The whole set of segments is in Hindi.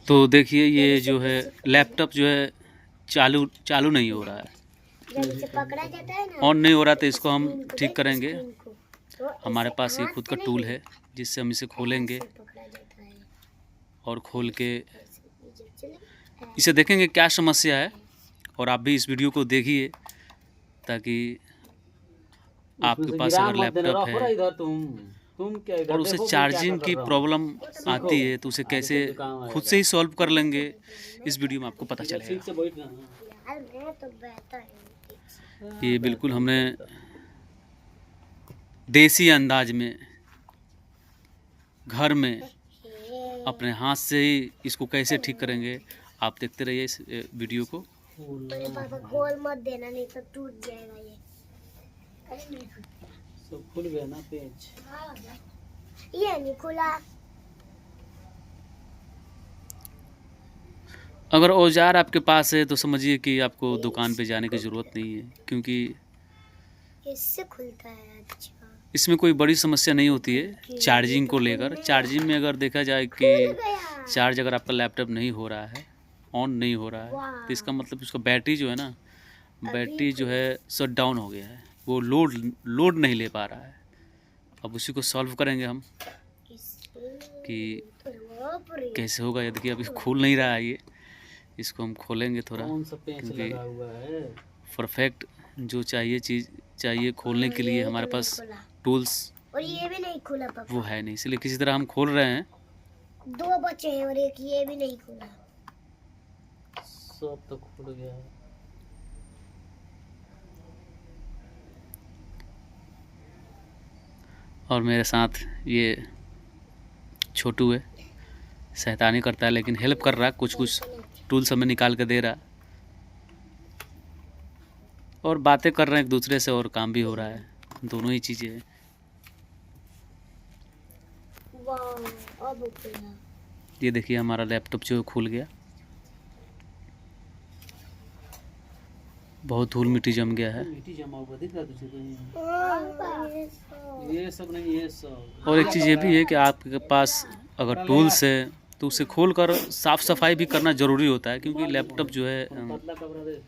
तो देखिए ये जो है लैपटॉप जो है चालू नहीं हो रहा है, जब इसे पकड़ा जाता है ना, ऑन नहीं हो रहा, तो इसको हम स्क्रीन को ठीक करेंगे। स्क्रीन को, तो हमारे इसे पास ये हाथ खुद से का टूल नहीं, है जिससे हम इसे खोलेंगे ऐसे पकड़ा जाता है। और खोल के ऐसे जब चले, इसे देखेंगे क्या समस्या है। और आप भी इस वीडियो को देखिए ताकि आपके पास अगर लैपटॉप है तुम क्या इधर और उसे देखो, मैं क्या चार्जिंग कर की रहा हूँ। प्रॉब्लम सीखो, आती है तो उसे आगे कैसे चल के काम खुद आएगा। से ही सॉल्व कर लेंगे, इस वीडियो में आपको पता इधर ठीक चलेगा। से बैठ ना। यार मैं तो बेहतर हूँ। ये बिल्कुल हमने देसी अंदाज में घर में अपने हाथ से ही इसको कैसे ठीक करेंगे, आप देखते रहिए इस वीडियो को। मेरे पापा खोल मत देना, नहीं तो टूट जाएगा ये। अरे नहीं खुला। सब खुल गया ना पेज। ये नहीं खुला। अगर औजार आपके पास है तो समझिए कि आपको दुकान पे जाने की ज़रूरत नहीं है, क्योंकि इससे खुलता है। अच्छा, इसमें कोई बड़ी समस्या नहीं होती है चार्जिंग को लेकर। चार्जिंग में अगर देखा जाए कि चार्ज अगर आपका लैपटॉप नहीं हो रहा है, ऑन नहीं हो रहा है, तो इसका मतलब उसका बैटरी जो है ना, बैटरी जो है शट डाउन हो गया है, वो लोड नहीं ले पा रहा है। अब उसी को सॉल्व करेंगे हम कि कैसे होगा। यदि कि अभी खुल नहीं रहा है ये, इसको हम खोलेंगे थोड़ा, कौन सा पेंच क्योंकि लगा हुआ है। परफेक्ट जो चाहिए चीज़ चाहिए खोलने के लिए हमारे पास टूल्स और ये भी नहीं खुला पापा। वो है नहीं, इसलिए किसी तरह हम खोल रहे हैं। दो बचे हैं और एक ये भी नहीं खुला। सब तो खुल गया है। और मेरे साथ ये छोटू है, शैतानी करता है लेकिन हेल्प कर रहा है, कुछ कुछ टूल्स हमें निकाल के दे रहा है और बातें कर रहे हैं एक दूसरे से और काम भी हो रहा है, दोनों ही चीज़ें हैं। वाह, अब खुला। ये देखिए हमारा लैपटॉप जो खुल गया, बहुत धूल मिट्टी जम गया है। मिट्टी जमा हुआ दिख रहा है तुझे कहीं? ये ये सब नहीं, ये सब। और एक चीज़ ये भी है कि आपके पास अगर टूल्स है तो उसे खोल कर साफ़ सफाई भी करना ज़रूरी होता है, क्योंकि लैपटॉप जो है पतला कपड़ा दे।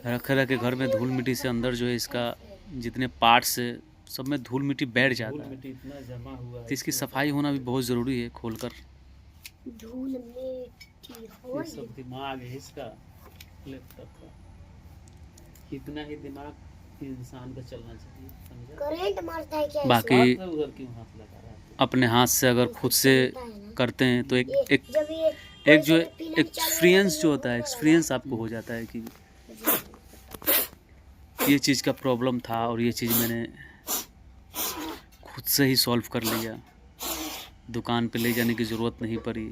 रखे रखे घर में धूल मिट्टी से अंदर जो है इसका जितने पार्ट्स है सब में धूल मिट्टी बैठ धूल जाता है, मिट्टी इतना जमा हुआ है। तो इसकी सफाई होना भी बहुत ज़रूरी है खोलकर। धूल मिट्टी हो ये सब दिमाग है इसका, लैपटॉप का। कितना ही दिमाग इंसान का चलना चाहिए, समझा? करंट मारता है क्या? बाकी हाथ उधर क्यों हाथ लगा रहा है? अपने हाथ से अगर खुद से करते हैं तो एक एक जब ये एक जो एक्सपीरियंस जो होता है, एक्सपीरियंस आपको हो जाता है कि ये चीज़ का प्रॉब्लम था और ये चीज़ मैंने खुद से ही सॉल्व कर लिया, दुकान पे ले जाने की ज़रूरत नहीं पड़ी।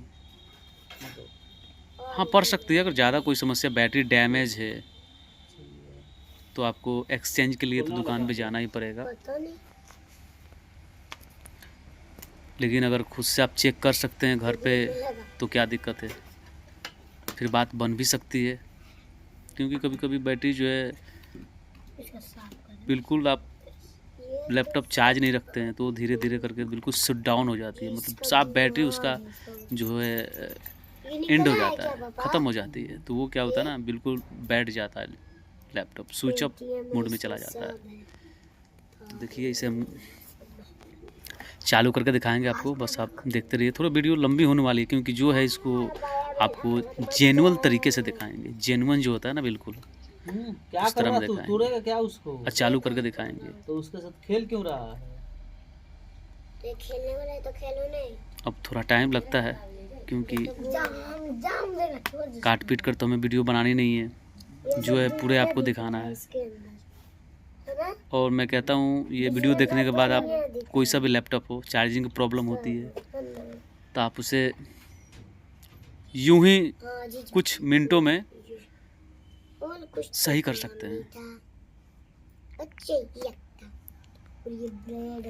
हाँ पड़ सकती है, अगर ज़्यादा कोई समस्या, बैटरी डैमेज है तो आपको एक्सचेंज के लिए तो दुकान पे जाना ही पड़ेगा। पता नहीं। लेकिन अगर खुद से आप चेक कर सकते हैं घर पे तो क्या दिक्कत है, फिर बात बन भी सकती है, क्योंकि कभी कभी बैटरी जो है इसका साफ कर। बिल्कुल आप लैपटॉप चार्ज नहीं रखते हैं तो धीरे धीरे करके बिल्कुल शट डाउन हो जाती है, मतलब साफ बैटरी उसका जो है एंड हो जाता है, ख़त्म हो जाती है, तो वो क्या होता है ना, बिल्कुल बैठ जाता है लैपटॉप, स्विच ऑफ मोड में चला जाता है। तो देखिए इसे हम चालू करके दिखाएंगे आपको, बस आप देखते रहिए। थोड़ा वीडियो लंबी होने वाली है क्योंकि जो है इसको आपको जेन्युइन तरीके से दिखाएंगे, जेन्युइन जो होता है ना बिल्कुल क्या उस कर तरह रहा में तू? दिखाएंगे तोड़ेगा क्या उसको? और चालू करके दिखाएंगे। तो उसके साथ खेल क्यों रहा है? तो खेलने वाला है तो खेलो नहीं। अब थोड़ा टाइम लगता है क्योंकि जाम देना छोड़ दे। काट पीट कर तो हमें वीडियो बनानी नहीं है, जो है पूरे आपको दिखाना है। इसके अंदर है ना? और मैं कहता हूँ ये वीडियो देखने के बाद आप कोई सा भी लैपटॉप हो, चार्जिंग की प्रॉब्लम होती है तो आप उसे यूं ही हाँ जी, कुछ मिनटों में और कुछ सही कर सकते हैं। अच्छा ये लगता। और ये ब्लेड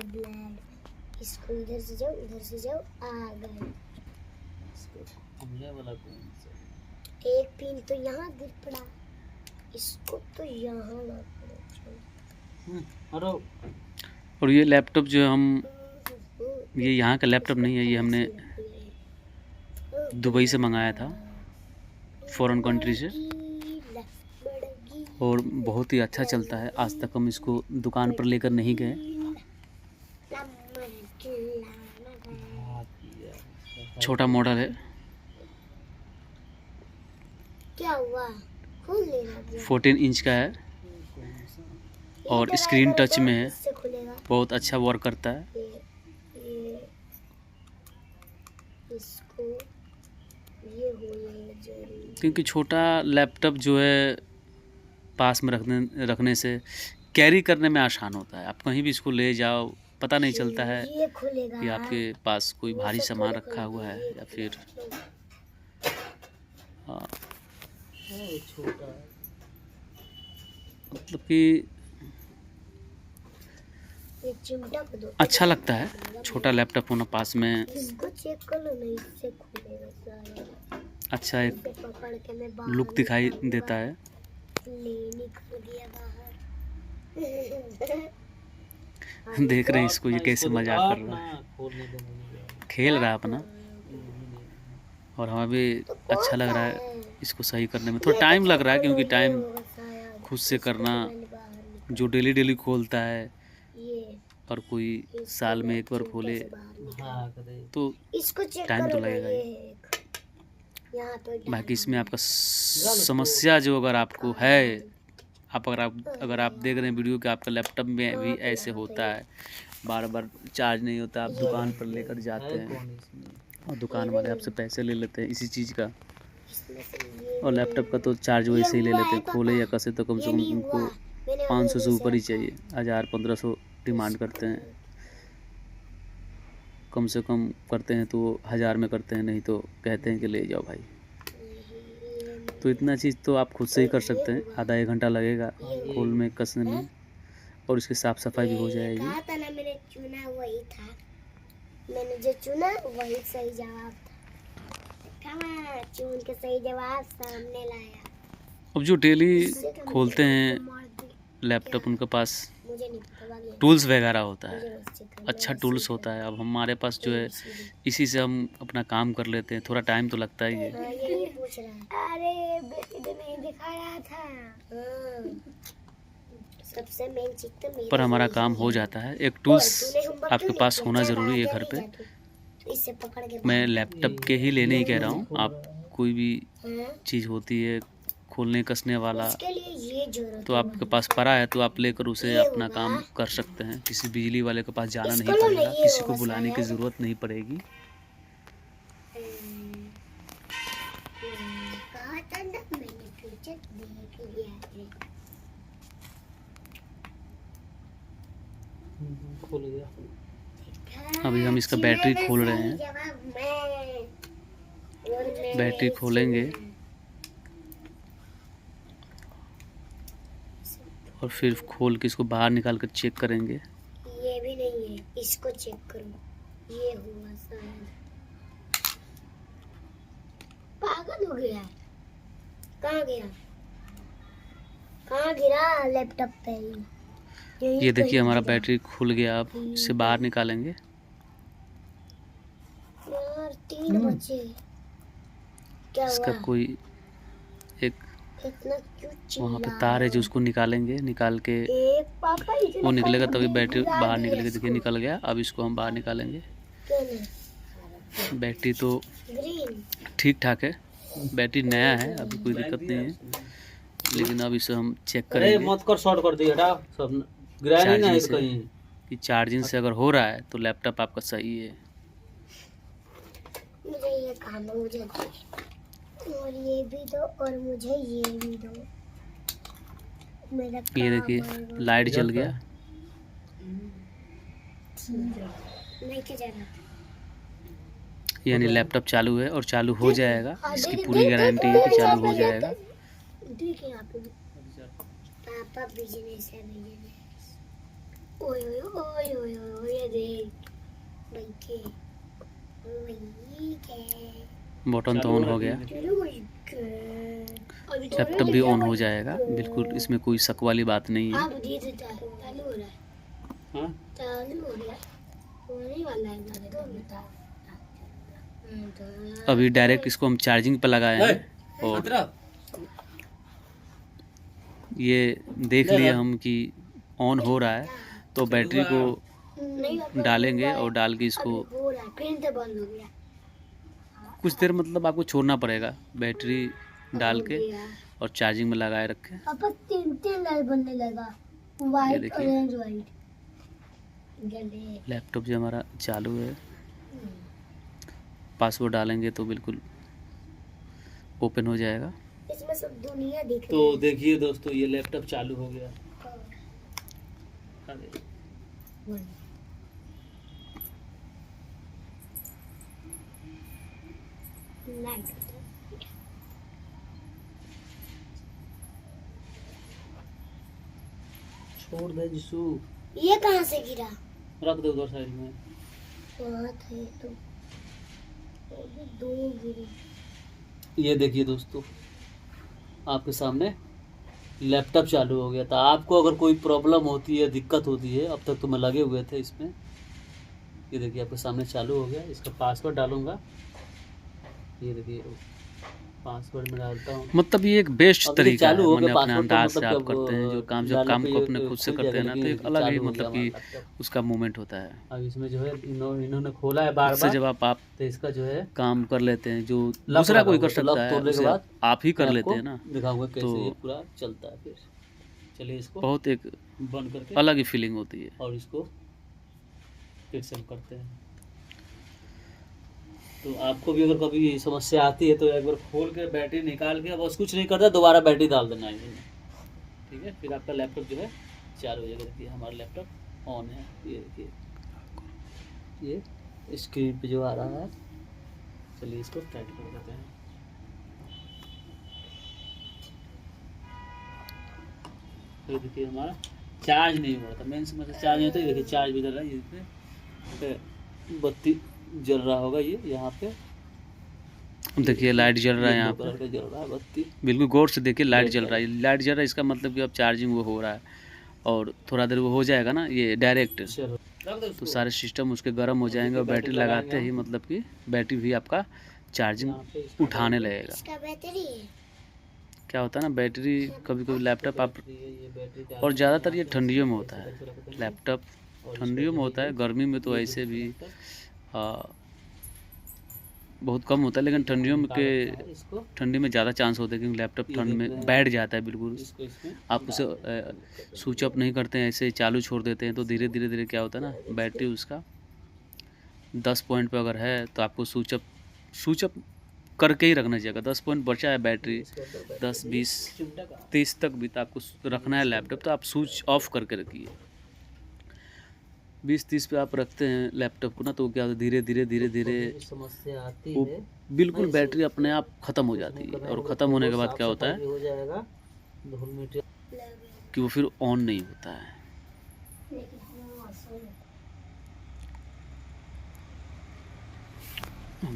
इसको इधर से जाओ आ गए। हमले वाला कौन सा? एक पिन तो यहाँ गिर पड़ा, इसको तो यहाँ लग पड़ा। अरे और ये लैपटॉप जो हम, ये यहाँ का लैपटॉप नहीं है, ये हमने दुबई से मंगाया था, फॉरेन कंट्री से, और बहुत ही अच्छा चलता है। आज तक हम इसको दुकान पर लेकर नहीं गए। छोटा मॉडल है, क्या हुआ? खोल लेना 14 इंच का है और स्क्रीन टच में है। इससे खुलेगा। बहुत अच्छा वर्क करता है। ये इसको ये हो जाएगा जरूर। क्योंकि छोटा लैपटॉप जो है पास में रखने से कैरी करने में आसान होता है। आप कहीं भी इसको ले जाओ, पता नहीं चलता है ये खुलेगा कि आपके पास कोई भारी सामान रखा हुआ है या फिर छोटा है। मतलब कि ये चिमटा को दो। अच्छा लगता है छोटा लैपटॉप होना पास में। इसको चेक कर लो ना, इससे खुलेगा सारा। अच्छा एक इसे पकड़ के मैं बाहर लुक दिखाई निकालूंगा। देता है। ले निकल गया बाहर। देख रहे हैं इसको, ये कैसे मजाक कर रहा है, खोलने दो मुझे। खेल रहा है अपना। और हमें भी तो अच्छा लग रहा है इसको सही करने में। थोड़ा टाइम लग रहा है क्योंकि टाइम खुद से करना, जो डेली डेली खोलता है ये और कोई साल में एक बार खोले हाँ करे। तो इसको चेक टाइम तो करो ना, लगेगा ही। ये यहाँ तो बाकी इसमें आपका समस्या जो अगर आपको है, अगर आप देख रहे हैं वीडियो कि आपका लैपटॉप में भी ऐसे होता है, बार बार चार्ज नहीं होता, आप दुकान पर लेकर जाते हैं कौन इसमें? और दुकान वाले आपसे पैसे ले लेते हैं इसी चीज़ का, इसमें से ये और लैपटॉप का तो चार्ज वैसे ही ले लेते हैं। खोले या कसे तो कम से कम उनको 500 से ऊपर ही चाहिए, 1000-1500 डिमांड करते हैं। कम से कम करते हैं तो 1000 में करते हैं, नहीं तो कहते हैं कि ले जाओ भाई। तो इतना चीज़ तो आप खुद से ही कर सकते हैं। आधा 1 घंटा लगेगा खोल में कसने में, और इसकी साफ़ सफाई भी हो जाएगी। कहा था ना मैंने चुना वही था, मैंने जो चुना वही सही जवाब था। कहाँ चुन के सही जवाब सामने लाया। अब जो डेली खोलते हैं लैपटॉप, उनके पास मुझे नहीं पता बाकी टूल्स वगैरह होता मुझे है, बस चिकन अच्छा टूल्स होता है। अब हमारे पास जो है इसी से हम अपना काम कर लेते हैं। थोड़ा टाइम तो लगता ही है। हाँ, ये पूछ रहा है। अरे बेटे ने नहीं दिखा रहा था। सबसे मेन चीज तो मेरी पर हमारा काम हो जाता है। एक टूल्स आपके पास होना ज़रूरी है घर पे। इससे पकड़ के मैं लैपटॉप के ही लेने ही कह रहा हूँ। आप कोई भी चीज़ होती है खोलने कसने वाला, इसके लिए ये जरूरत तो आपके पास पड़ा है तो आप लेकर उसे अपना काम कर सकते हैं। किसी बिजली वाले के पास जाना नहीं पड़ेगा, किसी को बुलाने की ज़रूरत नहीं पड़ेगी। कहा था ना मैंने फ्यूचर देख लिया है। खोल गया। अभी हम इसका बैटरी खोल रहे हैं। बैटरी खोलेंगे और फिर खोल के इसको बाहर निकाल कर चेक करेंगे। ये भी नहीं है, इसको चेक करो। ये हुआ शायद। पागल हो गया। कहाँ गया? कहाँ गिरा? लैपटॉप पे ही। ये देखिए हमारा बैटरी खुल गया। अब इसे बाहर निकालेंगे। यार 3 बजे क्या इसका हुआ? कोई एक इतना क्यों वहाँ पे चिल्ला तार है रहे जो उसको निकालेंगे। निकाल के हो? एक पापा इतना वो निकलेगा तभी बैटरी बिगाड़ बाहर दिया निकलेगी। देखिए इसको। निकल गया। अब इसको हम बाहर निकालेंगे। क्यों नहीं? बैटरी तो ग्रीन ठीक ठाक है, बैटरी नया है, अभी कोई दिक्कत नहीं है। लेकिन अब इसे हम चेक अरे करेंगे मत कर, शॉर्ट कर दी हटा सब। गिरा नहीं ना चार्जिंग है से, कहीं। कि चार्जिंग से अगर हो रहा है तो लैपटॉप आपका सही है। मुझे ये काम है, मुझे दो। और ये भी दो और मुझे ये भी दो। मेरा ये काम देखिए है। लाइट जल गया। नहीं के जाना। यानी लैपटॉप चालू है और चालू हो जाएगा। इसकी पूरी गारंटी है कि चालू हो जाएगा। देखिए यहाँ पे पापा बिजनेस है, बिजनेस। ओए ओए ओए ओए ओए ये देख बैठे। वही के बटन तो ऑन हो गया। लैपटॉप भी ऑन हो जाएगा। बिल्कुल इसमें कोई शक वाली बात नहीं है। हाँ धीरे चालू हो रहा है। हाँ चालू हो रहा है। होने वाला है। 2 मिनट। अभी डायरेक्ट इसको हम चार्जिंग पे लगाए हैं और ये देख लिए हम कि ऑन हो रहा है, तो बैटरी को डालेंगे और डाल के इसको कुछ देर मतलब आपको छोड़ना पड़ेगा, बैटरी डाल के और चार्जिंग में लगाए रखें। पापा तीन लाइट बनने लगा, वाइट ऑरेंज वाइट। लैपटॉप जो हमारा चालू है, पासवर्ड डालेंगे तो बिल्कुल ओपन हो जाएगा। इसमें सब दुनिया दिख रही तो देखिए दोस्तों, ये लैपटॉप चालू हो गया। अरे लाइट। छोड़ दे जिसू, ये कहाँ से गिरा? रख दो उधर साइड में। वहाँ थे तो अभी दो गिरी। ये देखिए दोस्तों, आपके सामने लैपटॉप चालू हो गया था। आपको अगर कोई प्रॉब्लम होती है, दिक्कत होती है, अब तक तो मैं लगे हुए थे इसमें। ये देखिए आपके सामने चालू हो गया। इसका पासवर्ड डालूंगा। ये देखिए पासवर्ड में डालता हूँ। मतलब ये एक बेस्ट अब तरीका चालू है, हो मैंने गया अपने पासवर्ड, तो अंदाज से मतलब आप जब करते हैं जो काम, जब डालने काम पे को ये अपने खुद से खुल करते हैं जाएगा, ना, तो एक लेकिन अलग ही चालू हो मतलब गया कि हमारा लैपटॉप। उसका मूवमेंट होता है। अब इसमें जो है इन्होंने खोला है बार इससे बार, जब आप तो इसका जो है काम कर लेते हैं जो लॉक दूसरा कोई लगाऊंगा। कर तो लॉक सकता है, तोड़ने के उसे बाद आप ही कर मैं लेते आपको हैं ना, दिखाऊंगा कैसे तो ये पूरा चलता है। फिर चलिए इसको बहुत एक बंद करके अलग ही फीलिंग होती है। और इसको फिर से हम करते हैं। तो आपको भी अगर कभी ये समस्या आती है तो एक बार खोल के बैटरी निकाल के, बस कुछ नहीं करता, दोबारा बैटरी डाल देना है इसमें, ठीक है। फिर आपका लैपटॉप जो है चालू हो जाएगा। देखिए हमारा लैपटॉप ऑन है। ये देखिए, ये स्क्रीन पे जो आ रहा है। चलिए इसको टाइट कर देते हैं। तो देखिए हमारा चार्ज नहीं हुआ था, मेन समस्या चार्ज नहीं होता। ये देखिए चार्ज भी चल रहा है। ये बत्ती जल रहा होगा, ये यहाँ पे देखिए लाइट जल रहा है यहाँ येलो कलर पे, का जल रहा है बत्ती। बिल्कुल गौर से देखिए लाइट लाइट जल रहा है। लाइट जल रहा है इसका मतलब कि अब चार्जिंग वो हो रहा है, और थोड़ा देर वो हो जाएगा ना ये डायरेक्ट, चलो रख दो तो इसको। सारे सिस्टम उसके गर्म हो जाएंगे और बैटरी लगाते ही मतलब कि बैटरी भी आपका चार्जिंग यहाँ पे इसको उठाने लगेगा। इसका बैटरी है। क्या होता है ना, बैटरी कभी कभी लैपटॉप आप, ये बैटरी डाल और के ज़्यादातर ये यहाँ पे ठंडियों में ऐसे होता है करके रख देंगे। लैपटॉप, और इसको ठंडियों में यहीं होता है, पे गर्मी में तो ये ऐसे भी डिस्कनेक्टर बहुत कम होता है, लेकिन ठंडियों में निकाल के रखा है। इसको ठंडी में ज़्यादा चांस होता है क्योंकि लैपटॉप ठंड में बैठ जाता है बिल्कुल। इसको इसमें आप उसे स्विच ऑफ नहीं करते हैं, ऐसे ही चालू छोड़ देते हैं, तो धीरे धीरे धीरे क्या होता है ना, बैटरी उसका 10 पॉइंट पे अगर है तो आपको स्विच अप करके ही रखना चाहिए। 10 पॉइंट बचा है बैटरी, 10 20 30 तक भी तो आपको रखना है लैपटॉप, तो आप स्विच ऑफ करके रखिए। 20-30 पे आप रखते हैं लैपटॉप को ना, तो क्या होता है धीरे धीरे धीरे धीरे समस्या आती वो है, बिल्कुल बैटरी अपने आप ख़त्म हो जाती है, और ख़त्म होने के बाद क्या होता है हो जाएगा धूल मिट्टी। कि वो फिर ऑन नहीं होता है।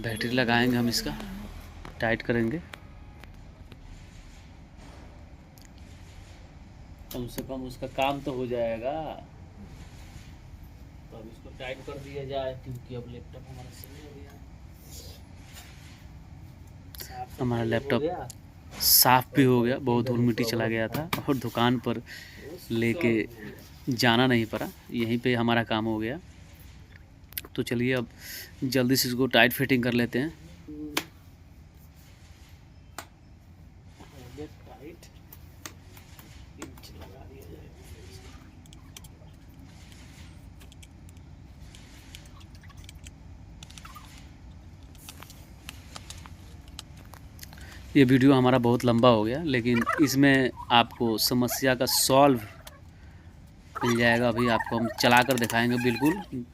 बैटरी लगाएंगे हम, इसका टाइट करेंगे, कम से कम उसका काम तो हो जाएगा। तो अब इसको टाइट कर दिया जाए, क्योंकि अब लैपटॉप हमारा सही हो गया। साफ हमारा सफाई हो लैपटॉप गया। साफ भी हो गया, बहुत धूल मिट्टी चला गया था और दुकान पर लेके जाना नहीं पड़ा, यहीं पे हमारा काम हो गया। तो चलिए अब जल्दी से इसको टाइट फिटिंग कर लेते हैं। टाइट पिंच लगा दिया जाएगा। ये वीडियो हमारा बहुत लंबा हो गया, लेकिन इसमें आपको समस्या का सॉल्व मिल जाएगा। अभी आपको हम चला कर दिखाएंगे, बिल्कुल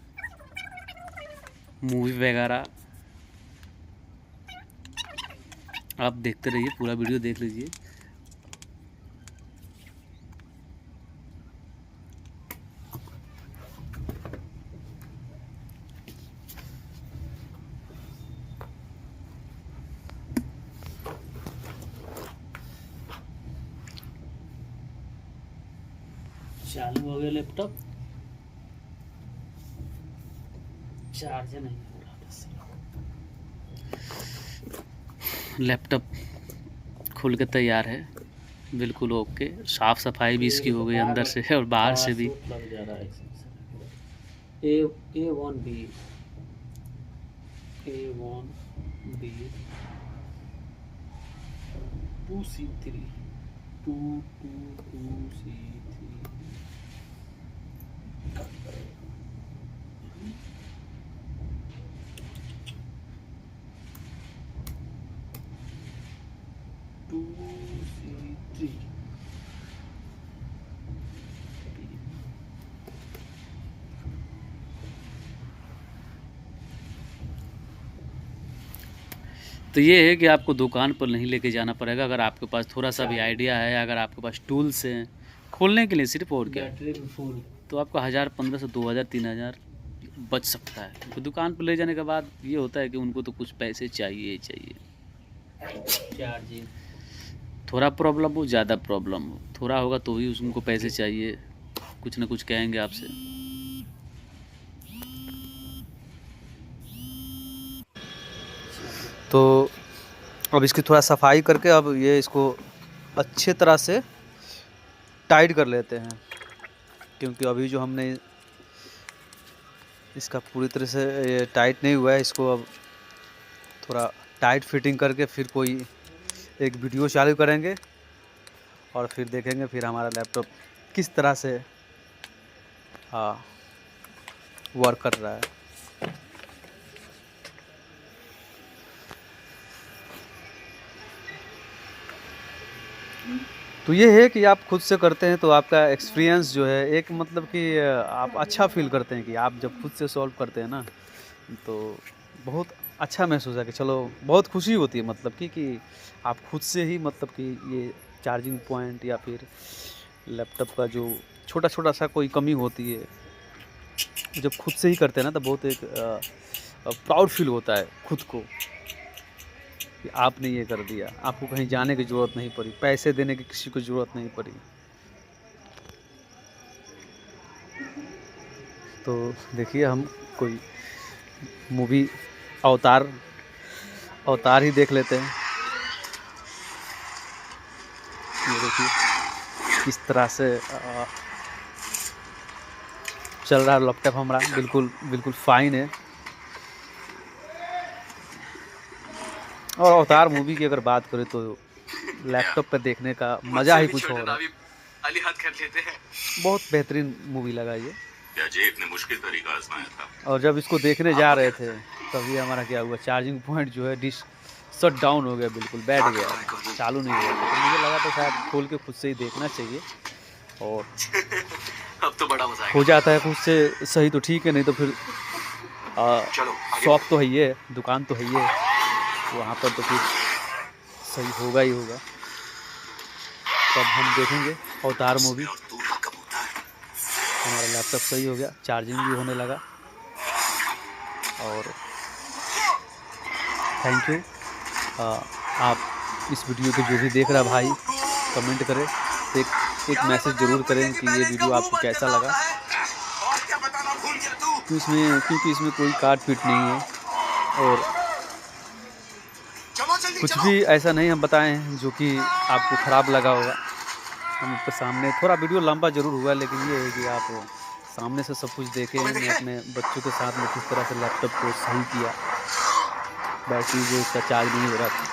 मूवी वगैरह आप देखते रहिए, पूरा वीडियो देख लीजिए। चालू हो गया लैपटॉप, चार्ज नहीं हो रहा था। लैपटॉप खुल के तैयार है, बिल्कुल ओके। साफ़ सफाई भी इसकी हो गई अंदर से और बाहर से भी। लग जा रहा है A1B 2C3 2C3 2C3 तो ये है कि आपको दुकान पर नहीं लेके जाना पड़ेगा। अगर आपके पास थोड़ा सा भी आइडिया है, अगर आपके पास टूल्स हैं खोलने के लिए सिर्फ, और क्या, बैटरी भी फुल। तो आपका 1000, 1500, 2000, 3000 बच सकता है। तो दुकान पर ले जाने के बाद ये होता है कि उनको तो कुछ पैसे चाहिए ही चाहिए। चार्जिंग थोड़ा प्रॉब्लम हो, ज़्यादा प्रॉब्लम हो, थोड़ा होगा तो ही उनको पैसे चाहिए, कुछ ना कुछ कहेंगे आपसे। तो अब इसकी थोड़ा सफाई करके अब ये इसको अच्छे तरह से टाइट कर लेते हैं, क्योंकि अभी जो हमने इसका पूरी तरह से ये टाइट नहीं हुआ है। इसको अब थोड़ा टाइट फिटिंग करके फिर कोई एक वीडियो चालू करेंगे और फिर देखेंगे फिर हमारा लैपटॉप किस तरह से वर्क कर रहा है। तो ये है कि आप खुद से करते हैं तो आपका एक्सपीरियंस जो है एक मतलब कि आप अच्छा फील करते हैं कि आप जब खुद से सॉल्व करते हैं ना, तो बहुत अच्छा महसूस है कि चलो बहुत खुशी होती है, मतलब कि आप खुद से ही मतलब कि ये चार्जिंग पॉइंट या फिर लैपटॉप का जो छोटा छोटा सा कोई कमी होती है, जब खुद से ही करते हैं ना तो बहुत एक प्राउड फील होता है खुद को कि आपने ये कर दिया। आपको कहीं जाने की ज़रूरत नहीं पड़ी, पैसे देने की किसी को ज़रूरत नहीं पड़ी। तो देखिए हम कोई मूवी अवतार ही देख लेते हैं। ये देखिए किस तरह से चल रहा है लैपटॉप हमारा, बिल्कुल फाइन है। और अवतार मूवी की अगर बात करें तो लैपटॉप पर देखने का मज़ा ही कुछ और है। बहुत बेहतरीन मूवी लगा ये। इतने मुश्किल तरीका आजमाया था। और जब इसको देखने जा रहे थे तभी हमारा क्या हुआ, चार्जिंग पॉइंट जो है डिश शट डाउन हो गया, बिल्कुल बैठ गया, चालू नहीं हुआ। तो मुझे लगा तो शायद खोल के खुद से ही देखना चाहिए, और अब तो बड़ा मजा हो जाता है खुद से सही तो ठीक है, नहीं तो फिर शॉप तो है ही है, दुकान तो है ही है, वहाँ पर तो फिर सही होगा ही होगा। तब हम देखेंगे अवतार मूवी। हमारा लैपटॉप सही हो गया, चार्जिंग भी होने लगा। और थैंक यू। आप इस वीडियो को जो भी देख रहा भाई कमेंट करें, एक मैसेज ज़रूर करें कि ये वीडियो आपको कैसा लगा। क्योंकि इसमें कोई काट पीट नहीं है और कुछ भी ऐसा नहीं हम बताएं हैं जो कि आपको ख़राब लगा होगा। हम आपके सामने थोड़ा वीडियो लंबा ज़रूर हुआ, लेकिन ये है कि आप सामने से सब कुछ देखें। मैं अपने बच्चों के साथ में किस तरह से लैपटॉप को सही किया, बैटरी जो इसका चार्ज नहीं हो रहा था।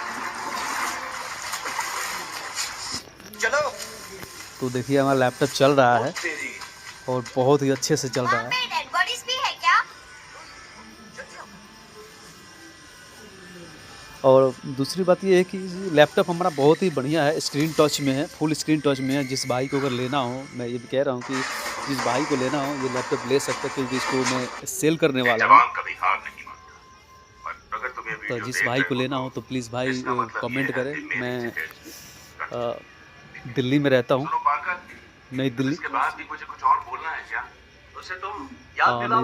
तो देखिए हमारा लैपटॉप चल रहा है और बहुत ही अच्छे से चल रहा है। और दूसरी बात ये है कि लैपटॉप हमारा बहुत ही बढ़िया है, स्क्रीन टच में है, फुल स्क्रीन टच में है। जिस भाई को अगर लेना हो, मैं ये भी कह रहा हूँ कि जिस भाई को लेना हो ये लैपटॉप ले सकते हैं, क्योंकि इसको मैं सेल करने वाला हूँ। तो जिस भाई को लेना हो तो प्लीज़ भाई कमेंट करें। मैं दिल्ली में रहता हूँ, नई दिल्ली। नई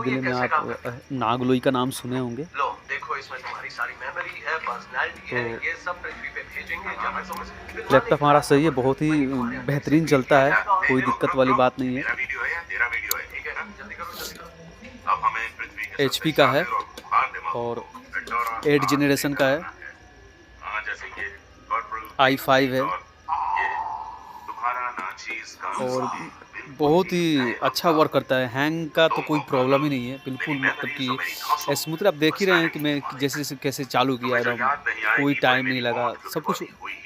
दिल्ली में आप नागलोई का नाम सुने होंगे। तो लैपटॉप हमारा सही है, बहुत ही बेहतरीन चलता है, कोई दिक्कत वाली बात नहीं है। HP का है और 8 जनरेशन का है। i5 है तुम्हारा नाचीज का और बहुत ही अच्छा वर्क करता है। हैंग का तो कोई प्रॉब्लम ही नहीं है, बिल्कुल मतलब कि स्मूथ। आप देख ही रहे हैं कि मैं जैसे जैसे कैसे चालू किया एकदम, कोई टाइम नहीं लगा, सब कुछ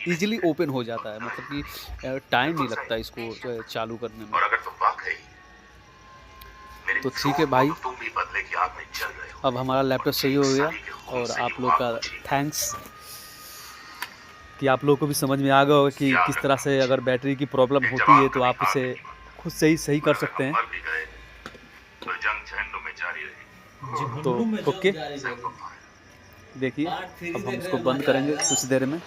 इजीली ओपन हो जाता है, मतलब कि टाइम नहीं लगता इसको चालू करने में। और अगर तुम वाकई मेरे तो ठीक है झूठ भाई, को तो तुम भी बदले की आग में जल रहे हो अब हमारा लैपटॉप सही हो गया और आप लोग का थैंक्स कि आप लोग को भी समझ में आ गया होगा कि किस तरह से अगर बैटरी की प्रॉब्लम होती है तो आप उसे खुद से ही सही कर सकते हैं। मर भी गए तो जंग जहन्नुम में जारी रहेगी। तो ओके, देखिए अब हम इसको बंद करेंगे कुछ देर में।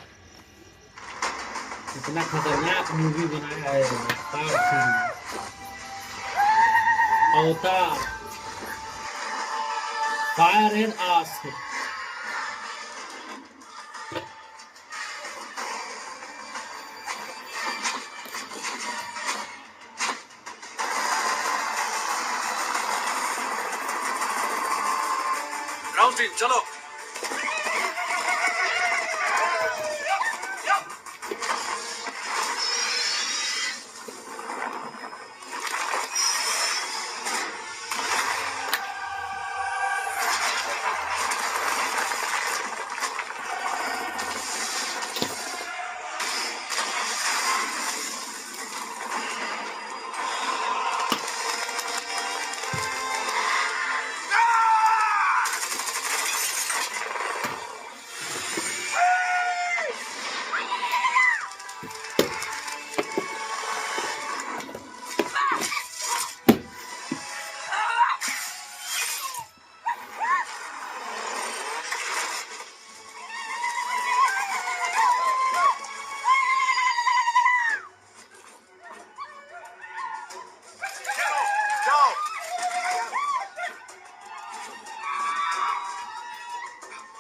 इतना खतरनाक मूवी बनाया है अवतार, fire and ask. Ground team चलो।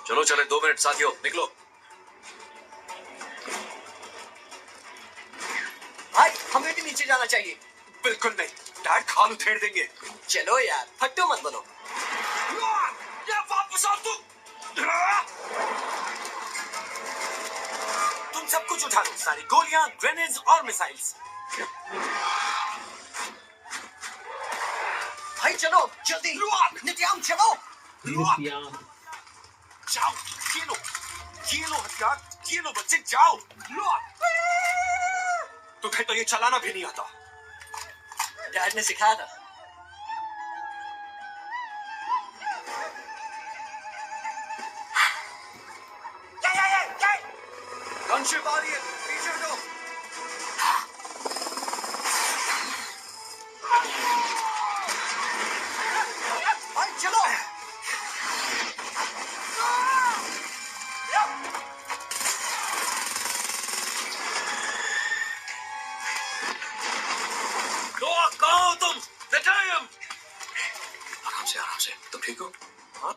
चलो चले, 2 मिनट साथियों, निकलो। भाई हमें भी नीचे जाना चाहिए। बिल्कुल नहीं, डैड खाल उधेड़ देंगे। चलो यार, फट्टू मत बनो। या वापस आओ तुम सब कुछ उठा लो, सारी गोलियां, ग्रेनेड्स और मिसाइल्स। भाई चलो जल्दी, नित्याम चलो। जाओ, ये लो हथियार, ये लो बच्चे, जाओ। तुम्हें तो ये चलाना भी नहीं आता। डैड ने सिखाया था। गनशिप आ रही है, पीछे हटो। भाई चलो। कहाँ हो तुम? आराम से, तुम ठीक हो? हाँ?